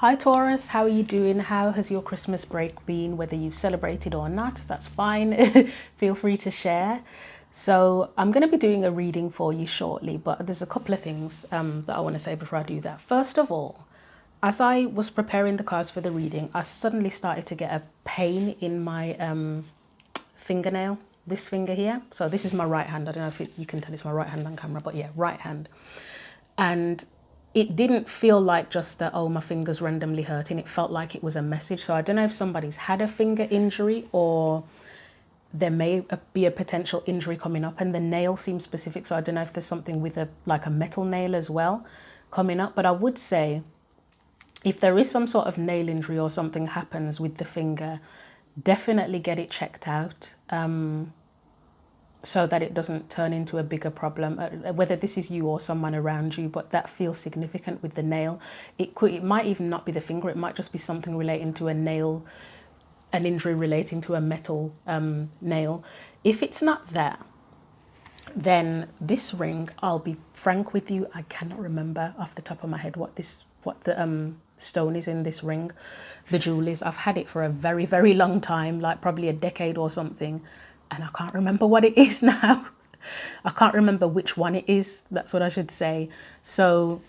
Hi Taurus, how are you doing? How has your Christmas break been? Whether you've celebrated or not, that's fine. Feel free to share. So I'm going to be doing a reading for you shortly, but there's a couple of things that I want to say before I do that. First of all, as I was preparing the cards for the reading, I suddenly started to get a pain in my fingernail, this finger here. So this is my right hand. I don't know if you can tell it's my right hand on camera, but yeah, right hand. And it didn't feel like just that, oh, my finger's randomly hurting. It felt like it was a message. So I don't know if somebody's had a finger injury or there may be a potential injury coming up, and the nail seems specific. So I don't know if there's something with a metal nail as well coming up. But I would say if there is some sort of nail injury or something happens with the finger, definitely get it checked out. So that it doesn't turn into a bigger problem, whether this is you or someone around you, but that feels significant with the nail. It might even not be the finger, it might just be something relating to a nail, an injury relating to a metal nail. If it's not that, then this ring, I'll be frank with you, I cannot remember off the top of my head what the stone is in this ring, the jewel is. I've had it for a very, very long time, like probably a decade or something, and I can't remember what it is now. I can't remember which one it is, that's what I should say. So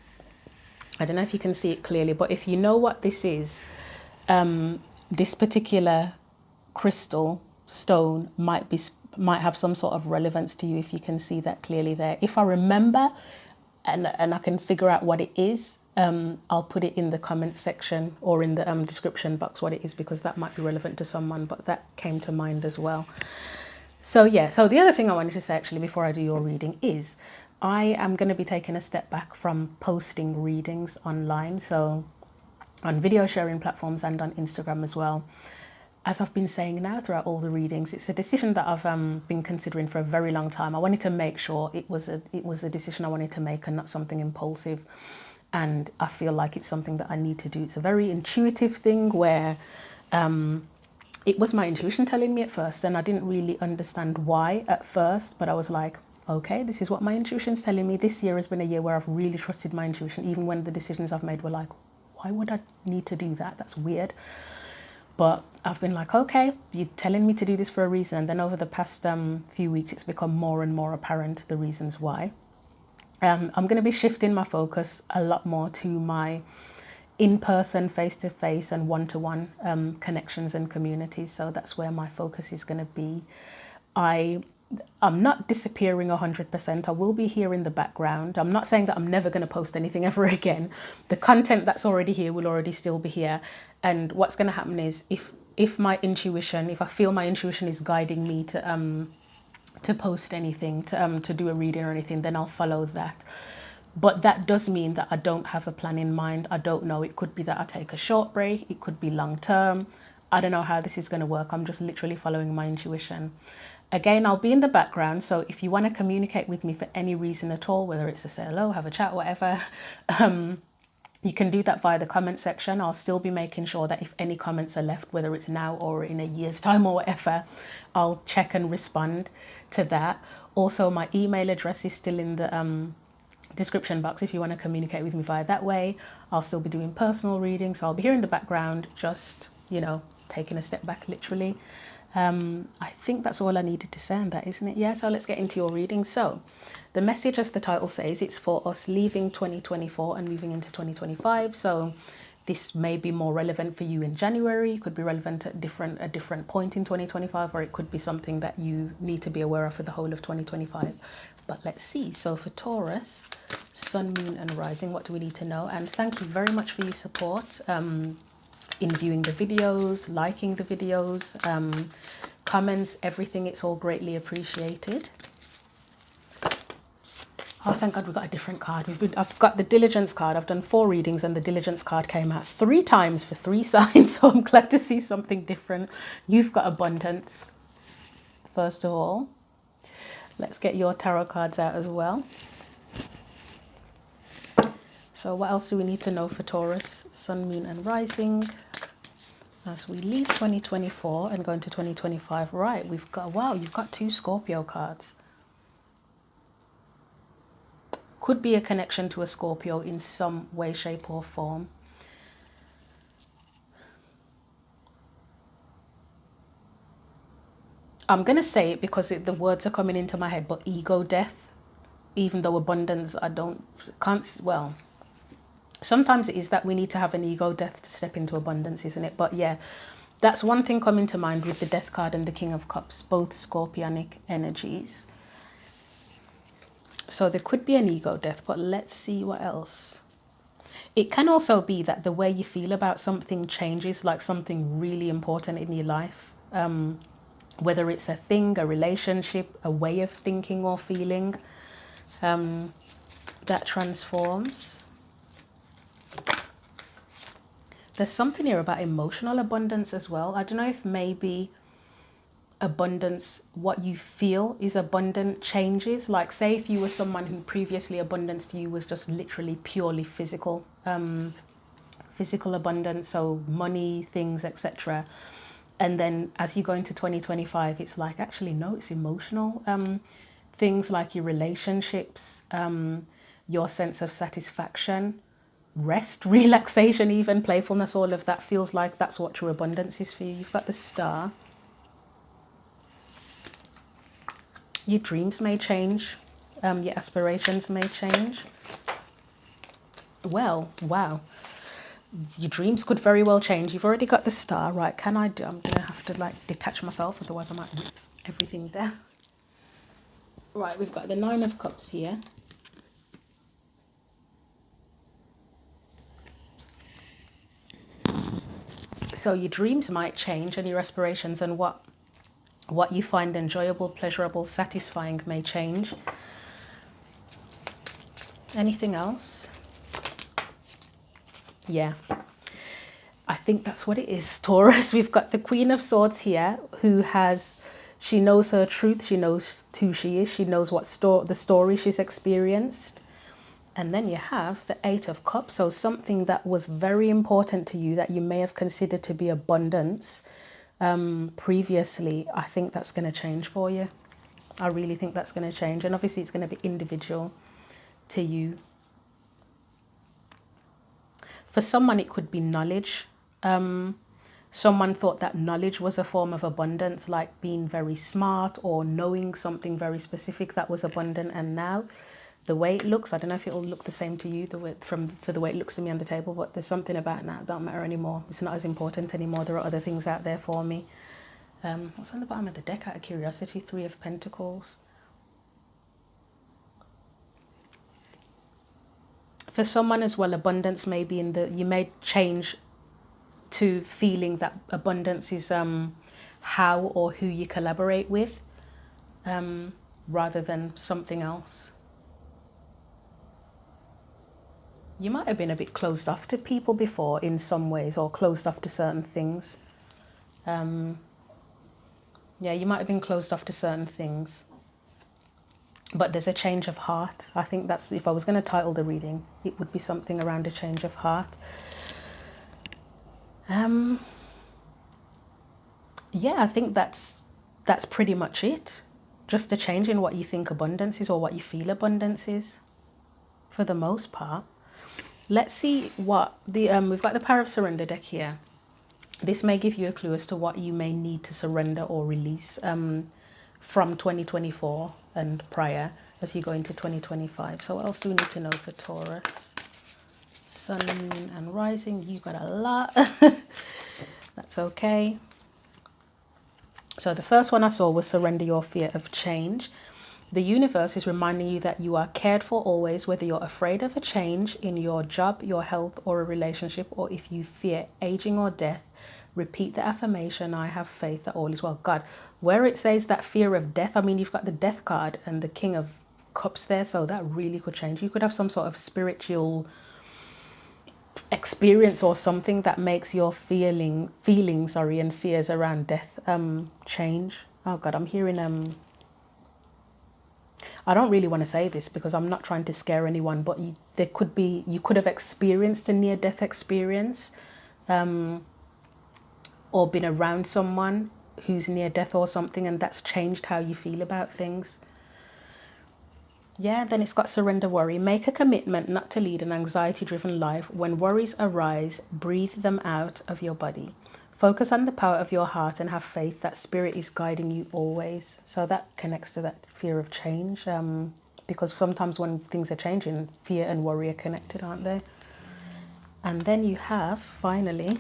I don't know if you can see it clearly, but if you know what this is, this particular crystal stone might have some sort of relevance to you if you can see that clearly there. If I remember and I can figure out what it is, I'll put it in the comment section or in the description box what it is, because that might be relevant to someone, but that came to mind as well. So yeah, so the other thing I wanted to say actually before I do your reading is I am going to be taking a step back from posting readings online, so on video sharing platforms and on Instagram as well. As I've been saying now throughout all the readings, it's a decision that I've been considering for a very long time. I wanted to make sure it was a decision I wanted to make and not something impulsive. And I feel like it's something that I need to do. It's a very intuitive thing where it was my intuition telling me at first, and I didn't really understand why at first, but I was like, okay, this is what my intuition's telling me. This year has been a year where I've really trusted my intuition, even when the decisions I've made were like, why would I need to do that? That's weird. But I've been like, okay, you're telling me to do this for a reason. And then over the past few weeks, it's become more and more apparent the reasons why. I'm going to be shifting my focus a lot more to my in-person, face-to-face and one-to-one connections and communities. So that's where my focus is going to be. I'm not disappearing 100%. I will be here in the background. I'm not saying that I'm never going to post anything ever again. The content that's already here will already still be here. And what's going to happen is if my intuition, if I feel my intuition is guiding me to post anything, to do a reading or anything, then I'll follow that. But that does mean that I don't have a plan in mind. I don't know. It could be that I take a short break. It could be long term. I don't know how this is going to work. I'm just literally following my intuition. Again, I'll be in the background. So if you want to communicate with me for any reason at all, whether it's to say hello, have a chat, whatever, you can do that via the comment section. I'll still be making sure that if any comments are left, whether it's now or in a year's time or whatever, I'll check and respond to that. Also, my email address is still in the description box if you want to communicate with me via that way. I'll still be doing personal readings, so I'll be here in the background, just, you know, taking a step back literally. I think that's all I needed to say on that, isn't it? Yeah, so let's get into your reading. So the message, as the title says, it's for us leaving 2024 and moving into 2025. So this may be more relevant for you in January. It could be relevant at a different point in 2025, or it could be something that you need to be aware of for the whole of 2025. But let's see. So for Taurus, Sun, Moon and Rising, what do we need to know? And thank you very much for your support in viewing the videos, liking the videos, comments, everything. It's all greatly appreciated. Oh, thank God we got a different card. I've got the Diligence card. I've done 4 readings and the Diligence card came out 3 times for 3 signs. So I'm glad to see something different. You've got Abundance, first of all. Let's get your tarot cards out as well. So what else do we need to know for Taurus, Sun, Moon and Rising as we leave 2024 and go into 2025? Right, we've got, wow, you've got 2 Scorpio cards. Could be a connection to a Scorpio in some way, shape or form. I'm going to say it because the words are coming into my head, but ego death, even though abundance, well, sometimes it is that we need to have an ego death to step into abundance, isn't it? But yeah, that's one thing coming to mind with the Death card and the King of Cups, both scorpionic energies. So there could be an ego death, but let's see what else. It can also be that the way you feel about something changes, like something really important in your life. Whether it's a thing, a relationship, a way of thinking or feeling, that transforms. There's something here about emotional abundance as well. I don't know if maybe abundance, what you feel is abundant, changes. Like say if you were someone who previously abundance to you was just literally purely physical, physical abundance, so money, things, etc. And then as you go into 2025, it's like, actually, no, it's emotional. Things like your relationships, your sense of satisfaction, rest, relaxation, even playfulness, all of that feels like that's what true abundance is for you. You've got the Star. Your dreams may change. Your aspirations may change. Well, wow. Your dreams could very well change. You've already got the Star, right? I'm going to have to like detach myself, otherwise I might rip everything down. Right, we've got the Nine of Cups here. So your dreams might change and your aspirations, and what you find enjoyable, pleasurable, satisfying may change. Anything else? Yeah. I think that's what it is, Taurus. We've got the Queen of Swords here, she knows her truth, she knows who she is, she knows the story she's experienced. And then you have the Eight of Cups, so something that was very important to you that you may have considered to be abundance previously. I think that's going to change for you. I really think that's going to change. And obviously it's going to be individual to you. For someone, it could be knowledge. Someone thought that knowledge was a form of abundance, like being very smart or knowing something very specific that was abundant. And now the way it looks, I don't know if it will look the same to you for the way it looks to me on the table, but there's something about that don't matter anymore. It's not as important anymore. There are other things out there for me. What's on the bottom of the deck out of curiosity? Three of Pentacles. For someone as well, abundance may be you may change to feeling that abundance is how or who you collaborate with, rather than something else. You might have been a bit closed off to people before in some ways, or closed off to certain things. Yeah, you might have been closed off to certain things. But there's a change of heart. I think that's, if I was going to title the reading, it would be something around a change of heart. Yeah, I think that's pretty much it. Just a change in what you think abundance is, or what you feel abundance is, for the most part. Let's see what we've got the Power of Surrender deck here. This may give you a clue as to what you may need to surrender or release from 2024 and prior as you go into 2025. So what else do we need to know for Taurus? Sun, Moon and Rising. You got a lot. That's okay. So the first one I saw was surrender your fear of change. The universe is reminding you that you are cared for always, whether you're afraid of a change in your job, your health, or a relationship, or if you fear aging or death. Repeat the affirmation, I have faith that all is well. God, where it says that fear of death, I mean, you've got the Death card and the King of Cups there, so that really could change. You could have some sort of spiritual experience or something that makes your feelings and fears around death change. Oh God, I'm hearing I don't really want to say this because I'm not trying to scare anyone, but you could have experienced a near-death experience, or been around someone who's near death or something, and that's changed how you feel about things. Yeah, then it's got surrender worry. Make a commitment not to lead an anxiety-driven life. When worries arise, breathe them out of your body. Focus on the power of your heart and have faith that spirit is guiding you always. So that connects to that fear of change, because sometimes when things are changing, fear and worry are connected, aren't they? And then you have, finally,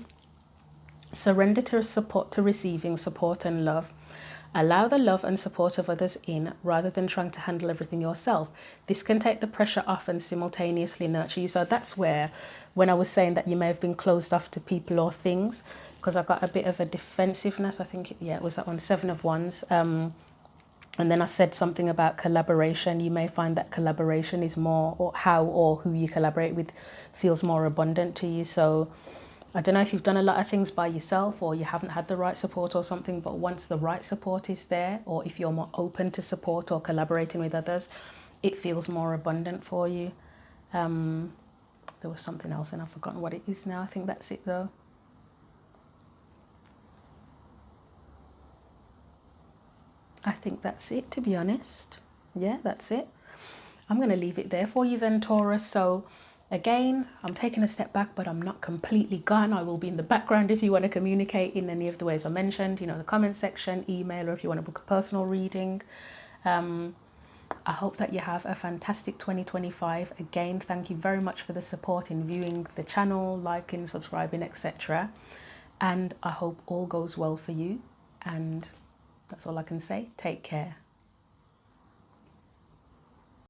surrender to support, to receiving support and love. Allow the love and support of others in rather than trying to handle everything yourself. This can take the pressure off and simultaneously nurture you. So that's where, when I was saying that you may have been closed off to people or things, because I've got a bit of a defensiveness, I think, yeah, it was that one, 7 of Wands. And then I said something about collaboration. You may find that collaboration is more, or how or who you collaborate with feels more abundant to you. So I don't know if you've done a lot of things by yourself or you haven't had the right support or something, but once the right support is there, or if you're more open to support or collaborating with others, it feels more abundant for you. There was something else and I've forgotten what it is now. I think that's it though. I think that's it, to be honest. Yeah, that's it. I'm going to leave it there for you then, Taurus. So again, I'm taking a step back, but I'm not completely gone. I will be in the background if you want to communicate in any of the ways I mentioned, you know, the comment section, email, or if you want to book a personal reading. I hope that you have a fantastic 2025. Again, thank you very much for the support in viewing the channel, liking, subscribing, etc. And I hope all goes well for you. And that's all I can say. Take care.